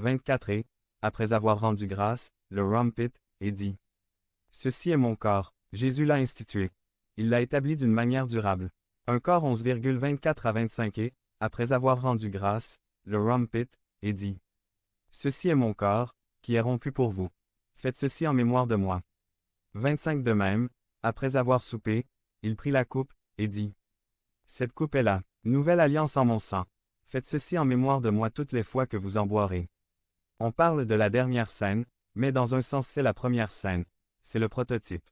24 et, après avoir rendu grâce, le rompit, et dit. Ceci est mon corps, Jésus l'a institué. Il l'a établi d'une manière durable. Un corps 11,24 à 25 et, après avoir rendu grâce, le rompit, et dit. Ceci est mon corps, qui est rompu pour vous. Faites ceci en mémoire de moi. 25 de même, après avoir soupé, il prit la coupe, et dit. Cette coupe est la nouvelle alliance en mon sang. Faites ceci en mémoire de moi toutes les fois que vous en boirez. On parle de la dernière scène, mais dans un sens c'est la première scène. C'est le prototype.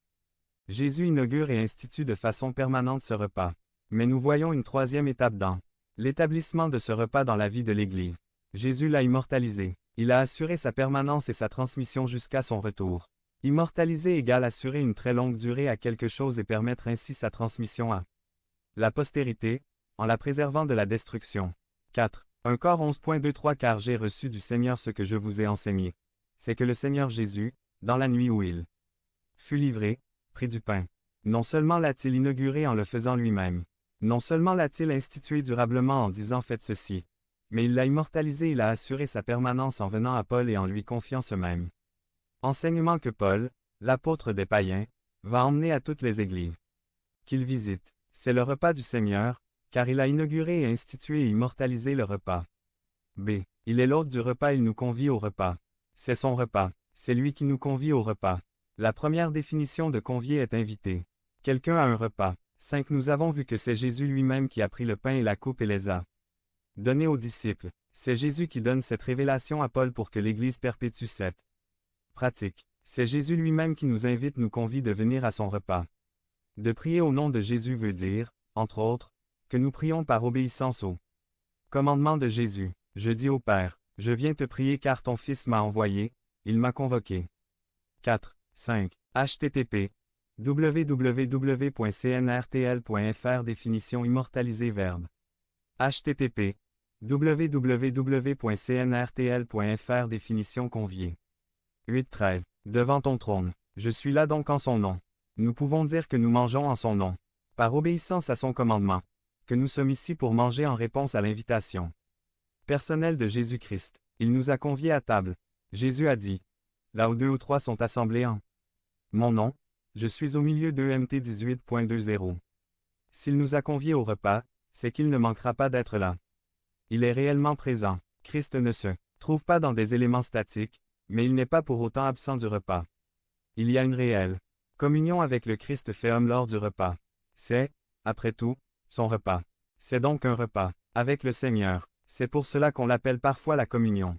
Jésus inaugure et institue de façon permanente ce repas. Mais nous voyons une troisième étape dans l'établissement de ce repas dans la vie de l'Église. Jésus l'a immortalisé. Il a assuré sa permanence et sa transmission jusqu'à son retour. Immortaliser égale assurer une très longue durée à quelque chose et permettre ainsi sa transmission à la postérité, en la préservant de la destruction. 4. Un corps 11.23 car j'ai reçu du Seigneur ce que je vous ai enseigné. C'est que le Seigneur Jésus, dans la nuit où il fut livré, prit du pain. Non seulement l'a-t-il inauguré en le faisant lui-même, non seulement l'a-t-il institué durablement en disant faites ceci, mais il l'a immortalisé et l'a assuré sa permanence en venant à Paul et en lui confiant ce même enseignement que Paul, l'apôtre des païens, va emmener à toutes les églises qu'il visite. C'est le repas du Seigneur, car il a inauguré et institué et immortalisé le repas. B. Il est l'hôte du repas, il nous convie au repas. C'est son repas, c'est lui qui nous convie au repas. La première définition de convier est inviter quelqu'un à un repas. 5. Nous avons vu que c'est Jésus lui-même qui a pris le pain et la coupe et les a donnés aux disciples. C'est Jésus qui donne cette révélation à Paul pour que l'Église perpétue cette pratique. C'est Jésus lui-même qui nous invite, nous convie de venir à son repas. De prier au nom de Jésus veut dire, entre autres, que nous prions par obéissance au commandement de Jésus. Je dis au Père, je viens te prier car ton Fils m'a envoyé, il m'a convoqué. 4. 5. http www.cnrtl.fr Définition immortalisée verbe. http www.cnrtl.fr Définition conviée. 8.13. Devant ton trône. Je suis là donc en son nom. Nous pouvons dire que nous mangeons en son nom, par obéissance à son commandement, que nous sommes ici pour manger en réponse à l'invitation personnelle de Jésus-Christ. Il nous a conviés à table. Jésus a dit, là où 2 ou 3 sont assemblés en mon nom, je suis au milieu d'eux. Mt 18.20. S'il nous a conviés au repas, c'est qu'il ne manquera pas d'être là. Il est réellement présent. Christ ne se trouve pas dans des éléments statiques, mais il n'est pas pour autant absent du repas. Il y a une réelle communion avec le Christ fait homme lors du repas. C'est, après tout, son repas. C'est donc un repas avec le Seigneur. C'est pour cela qu'on l'appelle parfois la communion.